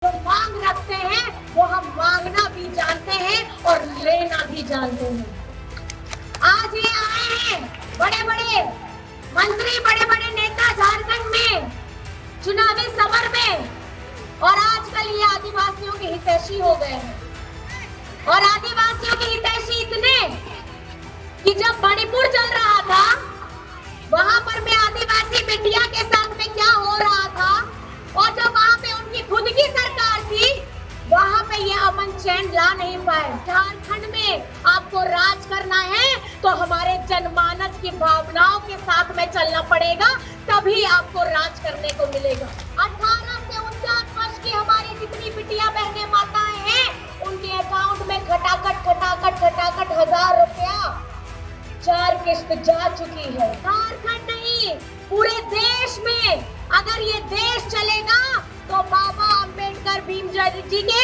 जो मांग रखते हैं वो हम मांगना भी जानते हैं और लेना भी जानते हैं। आज ये आए हैं बड़े बड़े मंत्री, बड़े बड़े नेता झारखंड में चुनावी समर में, और आजकल ये आदिवासियों के हितैषी हो गए हैं। और आदिवासियों के हितैषी इतने कि जब मणिपुर चल रहा था वहां पर मैं आदिवासी बिटिया के साथ में क्या हो रहा था, और जब वहां पे उनकी खुद की सरकार थी वहां पे ये अमन चैन ला नहीं पाए। झारखंड में आपको राज करना है तो हमारे जनमानस की भावनाओं के साथ में चलना पड़ेगा, तभी आपको राज करने को मिलेगा। 18 से 49 वर्ष की हमारी जितनी बिटिया बहनें माताएं हैं उनके अकाउंट में खटाखट 1000 रुपया 4 किस्त जा चुकी है। झारखंड नहीं, पूरे देश में अगर ये देश चलेगा तो बाबा अंबेडकर भीमराव जी के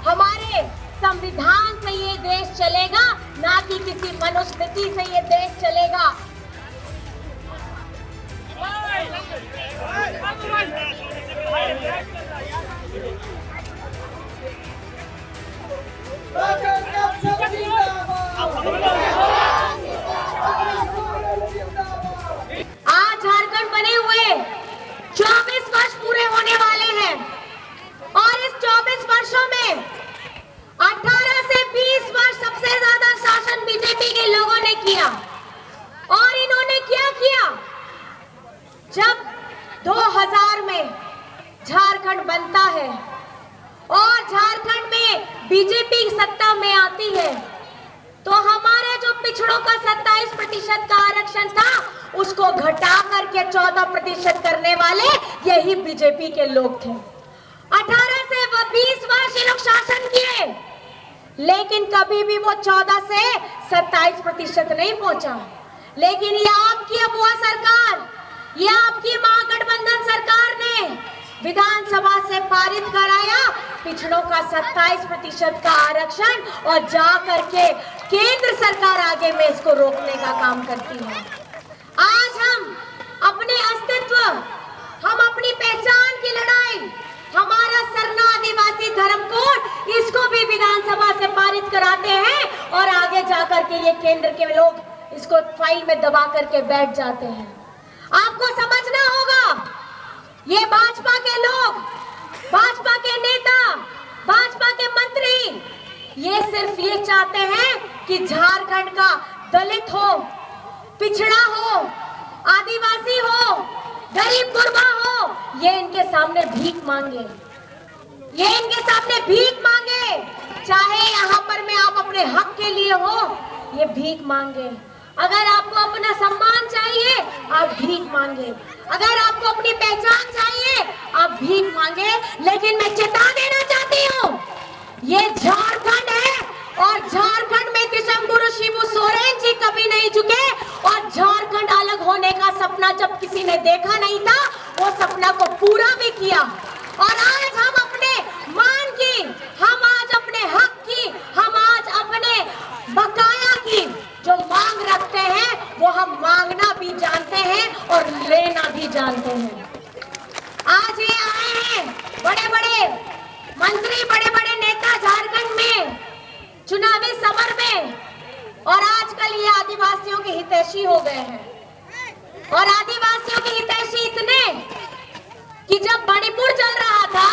हमारे संविधान से ये देश चलेगा, ना कि किसी मनुस्मृति से ये देश चलेगा। आज झारखंड बने हुए 24 वर्ष पूरे होने वाले हैं, और इस 24 वर्षों में 18 से 20 वर्ष सबसे ज्यादा शासन बीजेपी के लोगों ने किया। और इन्होंने क्या किया, जब 2000 में झारखंड बनता है और झारखंड में बीजेपी सत्ता में आती है तो हमारे जो पिछड़ों का 27% का आरक्षण था उसको घटा करके 14% करने वाले यही बीजेपी के लोग थे। 18 से 20 वर्ष ये लोग शासन किए, लेकिन कभी भी वो 14 से 27% नहीं पहुंचा। लेकिन ये आपकी अबुआ सरकार, ये आपकी महागठबंधन सरकार ने विधानसभा से पारित कराया पिछड़ों का 27% का आरक्षण, और जा करके केंद्र सरकार आगे में इसको रोकने का काम करती है। आज हम अपने अस्तित्व, हम अपनी पहचान की लड़ाई, हमारा सरना आदिवासी धर्म कोड, इसको भी विधानसभा से पारित कराते हैं, और आगे जाकर के ये केंद्र के लोग इसको फाइल में दबा करके बैठ जाते हैं। आपको समझना होगा, ये भाजपा के लोग, भाजपा के नेता, भाजपा के मंत्री, ये सिर्फ ये चाहते हैं कि झारखंड का दलित हो, पिछड़ा हो, आदिवासी हो, गरीब गुरबा हो, ये इनके सामने भीख मांगे, ये इनके सामने भीख मांगे। चाहे यहाँ पर में आप अपने हक के लिए हो, ये भीख मांगे। अगर आपको अपना सम्मान चाहिए आप भीख मांगे, अगर आपको अपनी पहचान चाहिए आप भीख मांगे। लेकिन मैं चेता देना चाहती हूँ, ये झारखंड है, और झारखंड में कृष्णगुरु शिबू सोरेन जी कभी नहीं झुके, और झारखंड अलग होने का सपना जब किसी ने देखा नहीं था वो सपना को पूरा भी किया। और आज हम अपने मान की, हम आज अपने हक की, हम आज अपने बकाया की जो मांग रखते हैं वो हम मांगना भी जानते हैं और लेना भी जानते हैं। आज ये आए हैं बड़े बड़े मंत्री, बड़े बड़े नेता झारखंड में चुनावी समर में, और आजकल ये आदिवासियों के हितैषी हो गए हैं। और आदिवासियों के हितैषी इतने कि जब मणिपुर चल रहा था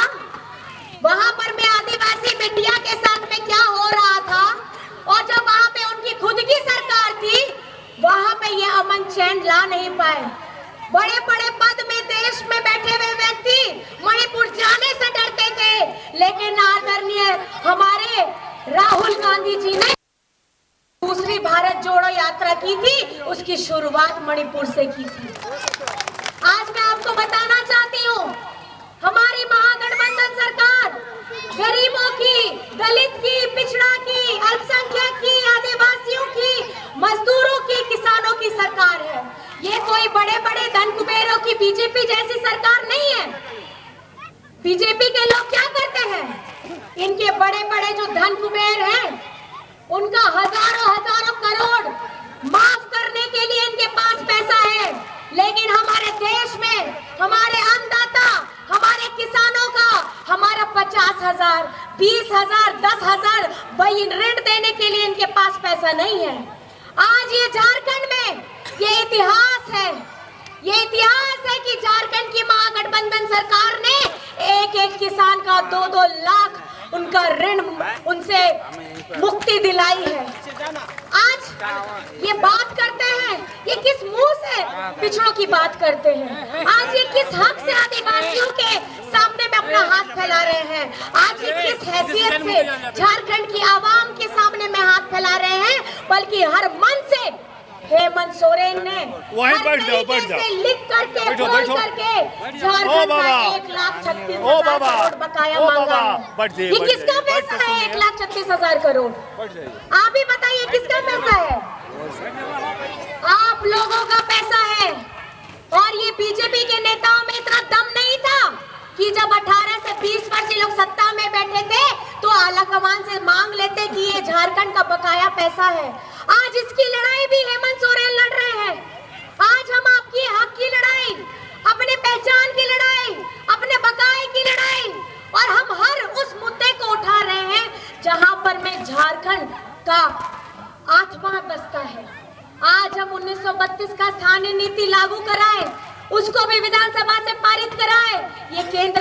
वहां पर मैं आदिवासी बिटिया के साथ में क्या हो रहा था, और जब वहां पे उनकी खुद की सरकार थी वहां पे ये अमन चैन ला नहीं पाए। बड़े बड़े पद में देश में बैठे हुए व्यक्ति मणिपुर जाने से डरते थे, लेकिन आदरणीय हमारे राहुल गांधी जी ने दूसरी भारत जोड़ो यात्रा की थी, उसकी शुरुआत मणिपुर से की थी। आज मैं आपको बताना चाहती हूँ, हमारी महागठबंधन सरकार गरीबों की, दलित की, पिछड़ा की, अल्पसंख्यक की, आदिवासियों की, मजदूरों की, किसानों की सरकार है। ये कोई बड़े बड़े धन कुबेरों की बीजेपी जैसी सरकार नहीं है। बीजेपी के लोग क्या करते हैं, इनके बड़े बड़े जो धन कुबेर हैं उनका हजारों करोड़ माफ करने के लिए इनके पास पैसा है, लेकिन हमारे देश में हमारे अन्नदाता, हमारे किसानों का, हमारा 50 50,000, 20,000, 10,000 वही ऋण देने के लिए इनके पास पैसा नहीं है। आज ये झारखंड में ये इतिहास है कि झारखंड की महागठबंधन सरकार ने एक एक किसान का 2-2 लाख उनका ऋण उनसे मुक्ति दिलाई है। आज ये बात करते हैं, ये किस मुंह से पिछड़ों की बात करते हैं? आज ये किस हक से आदिवासियों के सामने में अपना हाथ फैला रहे हैं? आज ये किस हैसियत से झारखंड की आवाम के सामने में हाथ फैला रहे हैं? बल्कि हर मन से हेमंत सोरेन ने लिख करके बोल करके झारखंड का 1,36,000 करोड़ बकाया मांगा है। ये किसका पैसा है 1,36,000 करोड़? आप ही बताइए किसका पैसा है? आप लोगों का पैसा है। और ये बीजेपी के नेताओं में इतना दम नहीं था कि जब 18 से 20 वर्ष लोग सत्ता में बैठे थे तो आला कमान से मांग लेते कि ये झारखंड का बकाया पैसा है। आज इसकी लड़ाई भी हेमंत सोरेन लड़ रहे हैं। आज हम आपकी हक की लड़ाई, अपने पहचान की लड़ाई, अपने बकाए की लड़ाई, और हम हर उस मुद्दे को उठा रहे हैं जहां पर में झारखंड का आत्मा बसता है। आज हम 1932 का स्थानीय नीति लागू कराए, उसको भी विधानसभा से पारित कराए। ये केंद्र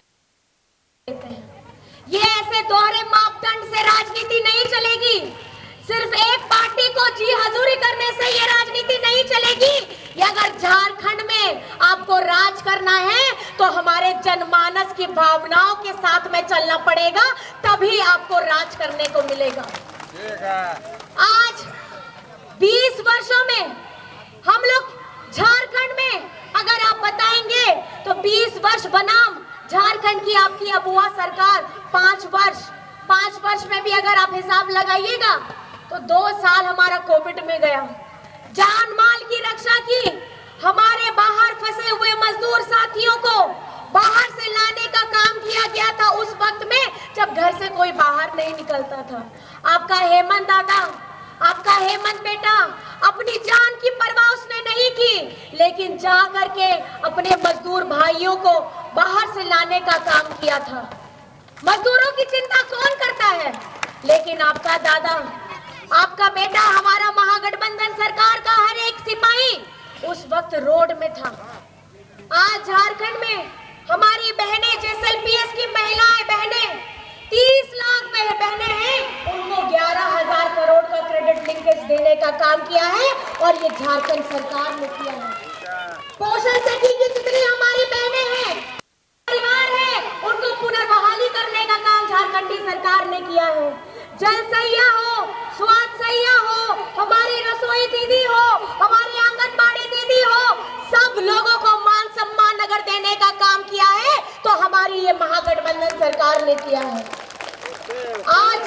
ये ऐसे दोहरे मापदंड से राजनीति नहीं चलेगी। सिर्फ एक पार्टी को जी हजूरी करने से ये राजनीति नहीं चलेगी। ये अगर झारखंड में आपको राज करना है तो हमारे जनमानस की भावनाओं के साथ में चलना पड़ेगा, तभी आपको राज करने को मिलेगा। आज 20 वर्षों में हम लोग झारखंड में अगर आप बताएंगे तो 20 वर्ष बनाम झारखंड की आपकी अबुआ सरकार 5 वर्ष में भी अगर आप हिसाब लगाइएगा तो 2 साल हमारा कोविड में गया। जान माल की रक्षा की, हमारे बाहर फंसे हुए मजदूर साथियों को बाहर से लाने का काम किया गया था उस वक्त में जब घर से कोई बाहर नहीं निकलता था। आपका हेमंत दादा, आपका हेमंत बेटा अपनी जान की परवाह उसने नहीं की, लेकिन जा करके अपने मजदूर भाइयों को बाहर से लाने का काम किया था। मजदूरों की चिंता कौन करता है? लेकिन आपका दादा, आपका बेटा, हमारा महागठबंधन सरकार का हर एक सिपाही उस वक्त रोड में था। आज झारखंड में हमारी बहनें, JSLPS की महिलाएं बहनें, 30 लाख बहनें हैं, उनको 11,000 करोड़ का क्रेडिट लिंकेज देने का काम किया है और ये झारखंड सरकार ने किया है। पोषण सखी की जितनी हमारी बहनें हैं, परिवार है, उनको पुनर्बहाली करने का काम झारखंडी सरकार ने किया है। जल सैया हो, स्वास्थ्य सैया हो, हमारी रसोई दीदी हो, हमारी आंगनबाड़ी दीदी हो, सब लोगों को मान सम्मान अगर देने का काम किया है तो हमारी ये महागठबंधन सरकार ने किया है। आज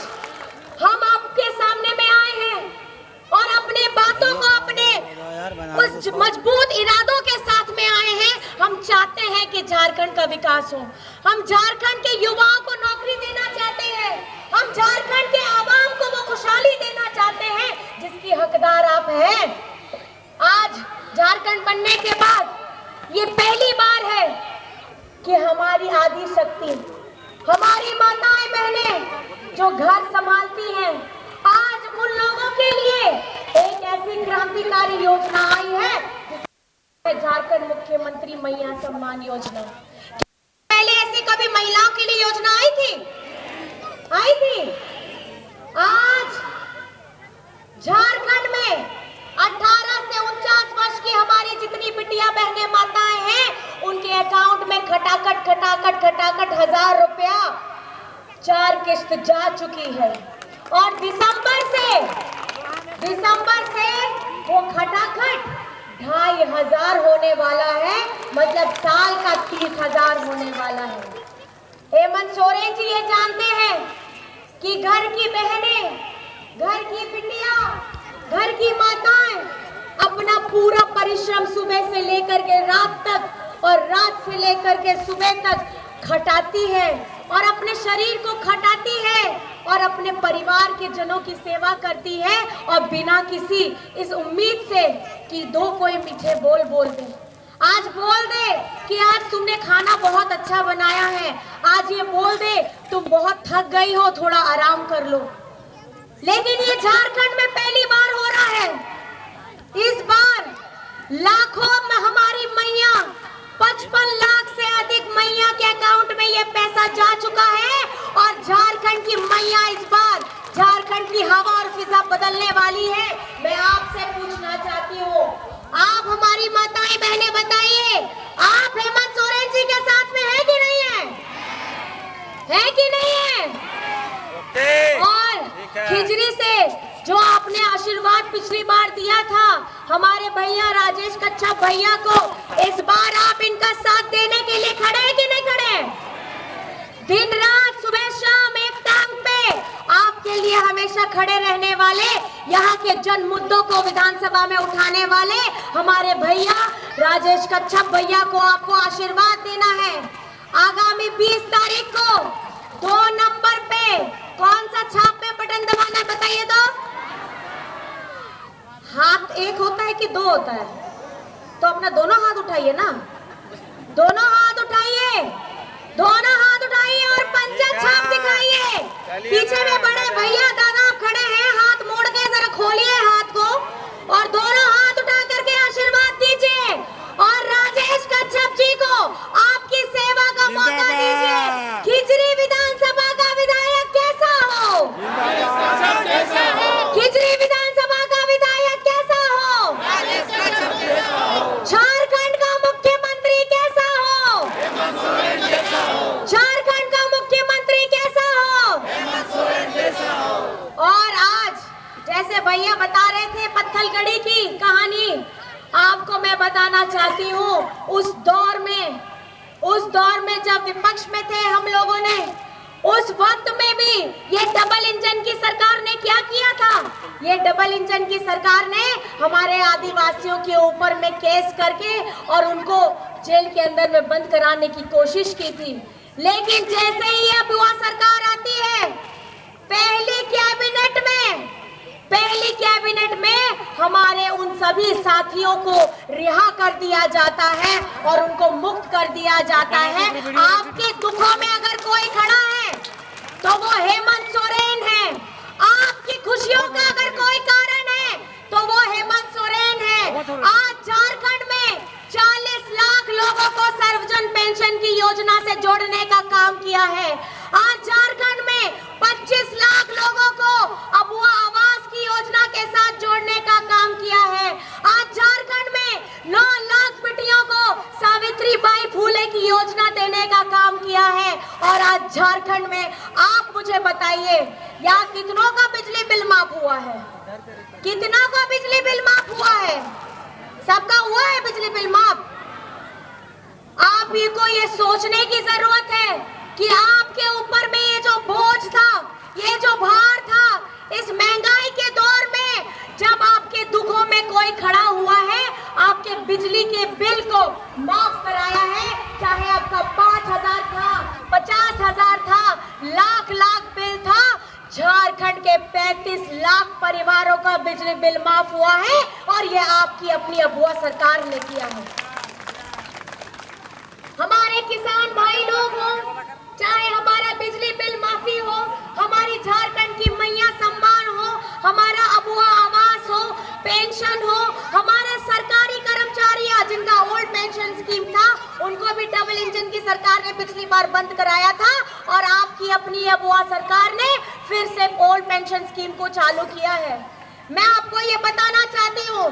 हम आपके सामने में आए हैं और अपनी बातों को अपने उस मजबूत इरादों के साथ में आए हैं। हम चाहते हैं कि झारखंड का विकास हो। हम झारखंड के युवाओं को नौकरी देना चाहते हैं। हम झारखंड के आवाम को वो खुशहाली देना चाहते हैं जिसकी हकदार आप हैं। आज झारखंड बनने के बाद ये पहली बार है कि हमारी आदि शक्ति, हमारी माताएं बहनें जो घर संभालती हैं, आज उन लोगों के लिए एक ऐसी क्रांतिकारी योजना आई है, झारखंड मुख्यमंत्री मैया सम्मान योजना। पहले ऐसी कभी महिलाओं के लिए योजना आई थी? आज झारखंड में 18 से 49 वर्ष की हमारी जितनी बिटिया बहनें माताएं हैं, उनके अकाउंट में खटाखट 1,000 रुपया 4 किस्त जा चुकी है। और दिसंबर से वो खटाखट 2,500 होने वाला है, मतलब साल का 30,000 होने वाला है। हेमंत सोरेन जी ये जानते हैं कि घर की बहनें, घर की बिटिया, घर की माताएं अपना पूरा परिश्रम सुबह से लेकर के रात तक और रात से लेकर के सुबह तक खटाती है और अपने शरीर को खटाती है और अपने परिवार के जनों की सेवा करती है और बिना किसी इस उम्मीद से कि 2 कोई मीठे बोल बोल दे। आज बोल दे कि आज तुमने खाना बहुत अच्छा बनाया है, आज ये बोल दे तुम बहुत थक गई हो, थोड़ा आराम कर लो। लेकिन ये झारखंड में पहली बार हो रहा है। इस बार लाखों में हमारी मैया, 55 लाख से अधिक मैया के अकाउंट में ये पैसा जा चुका है और झारखंड की मैया इस बार झारखंड की हवा और फिजा बदलने वाली है। मैं आपसे पूछना चाहती हूँ, आप हमारी माताएं बहनें बताइए, आप हेमंत सोरेन जी के साथ में है कि नहीं है? है कि नहीं है? और खिचड़ी से जो आपने आशीर्वाद पिछली बार दिया था हमारे भैया राजेश कच्छप भैया को, इस बार आप इनका साथ देने के लिए खड़े हैं कि नहीं खड़े? दिन रात सुबह शाम एक टांग पे आपके लिए हमेशा खड़े रहने वाले, यहाँ के जन मुद्दों को विधानसभा में उठाने वाले हमारे भैया राजेश कच्छप भैया को आपको आशीर्वाद देना है। आगामी 20 तारीख को 2 नंबर पे कौन सा छाप पे बटन दबाना है बताइए तो? हाथ एक होता है कि 2 होता है? तो अपना दोनों हाथ उठाइए ना, दोनों हाथ उठाइए, दोनों हाथ उठाइए और पंचायत छाप दिखाइए। पीछे में बड़े भैया दादा आप खड़े हैं, हाथ मोड़ के जरा खोलिए हाथ को और दोनों हाथ उठा करके आशीर्वाद दीजिए और राजेश कच्छप जी को आपकी सेवा का मौका दीजिए। खिचड़ी विधानसभा का विधायक कैसा हो? खिचड़ी विधानसभा का विधायक कैसा हो? झारखंड का मुख्यमंत्री कैसा हो? झारखंड का मुख्यमंत्री कैसा हो? और आज जैसे भैया बता रहे थे पत्थलगड़ी की कहानी, आपको मैं बताना चाहती हूँ उस दौर में जब विपक्ष में थे हम लोगों ने, उस वक्त में भी ये डबल इंजन की सरकार ने क्या किया था? ये डबल इंजन की सरकार ने हमारे आदिवासियों के ऊपर में केस करके और उनको जेल के अंदर में बंद कराने की कोशिश की थी। लेकिन जैसे ही अब वह सरकार आती है, पहली कैबिनेट में हमारे उन सभी साथियों को रिहा कर दिया जाता है और उनको मुक्त कर दिया जाता है। आपके दुखों में अगर कोई खड़ा है तो वो हेमंत सोरेन है, आपकी खुशियों का अगर कोई कारण है तो वो हेमंत सोरेन है। आज झारखंड में 40 लाख लोगों को सर्वजन पेंशन की योजना से जोड़ने का काम किया है। आज झारखंड में 25 लाख लोगों को अबुआ आवास की योजना के साथ जोड़ने का काम किया है। आज झारखंड में 9 लाख बेटियों को सावित्रीबाई फुले की योजना देने का काम किया है। और आज झारखंड में आप मुझे बताइए, यहाँ कितनों का बिजली बिल माफ हुआ है? कितना का बिजली बिल माफ हुआ है? सबका हुआ है बिजली बिल माफ? आप ही को ये सोचने की जरूरत है कि आपके ऊपर में ये जो बोझ था, ये जो भार था, इस महंगाई के दौर में जब आपके दुखों में कोई खड़ा हुआ है, आपके बिजली के बिल को माफ कराया है, चाहे आपका 5,000 था, 50,000 था, लाख बिल था, झारखंड के 35 लाख परिवारों का बिजली बिल माफ हुआ है और ये आपकी अपनी अबुआ सरकार ने किया है। हमारे किसान भाई लोग हो, चाहे हमारा बिजली बिल माफी हो, हमारी झारखंड की मैया सम्मान हो, हमारा अबुआ आवास हो, पेंशन हो, हमारे सरकारी कर्मचारी जिनका ओल्ड पेंशन स्कीम था उनको भी डबल इंजन की सरकार ने पिछली बार बंद कराया था और आपकी अपनी अबुआ सरकार ने फिर से ओल्ड पेंशन स्कीम को चालू किया है। मैं आपको ये बताना चाहती हूँ,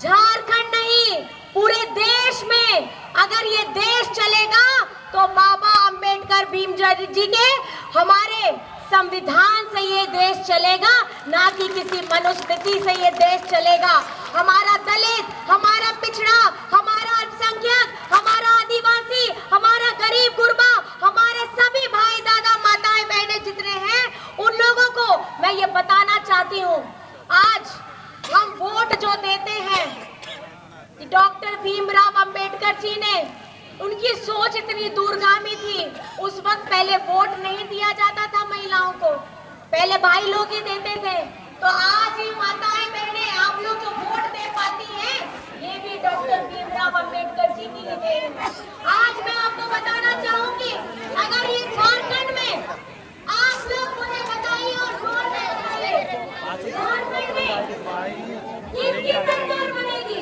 झारखंड नहीं पूरे देश में अगर ये देश चलेगा तो बाबा अंबेडकर भीमराव जी के हमारे संविधान से ये देश चलेगा, ना कि किसी मनुस्मृति से ये देश चलेगा। हमारा दलित, हमारा पिछड़ा, हमारा अल्पसंख्यक, हमारा आदिवासी, हमारा गरीब गुरबा, हमारे सभी भाई दादा माताएं बहनें जितने हैं, उन लोगों को मैं ये बताना चाहती हूँ, आज हम वोट जो देते हैं, डॉक्टर भीमराव अंबेडकर जी ने, उनकी सोच इतनी दूरगामी थी। उस वक्त पहले वोट नहीं दिया जाता था महिलाओं को, पहले भाई लोग ही देते थे। तो आज ही माताएं बहनें आप लोग जो वोट दे पाती हैं, ये भी डॉक्टर डॉक्टर भीमराव अंबेडकर जी की देन है। आज मैं आपको बताना चाहूंगी, अगर ये झारखंड में आप लोग मुझे बताइए और जोर से बताइए, झारखंड में किसकी सरकार बनेगी?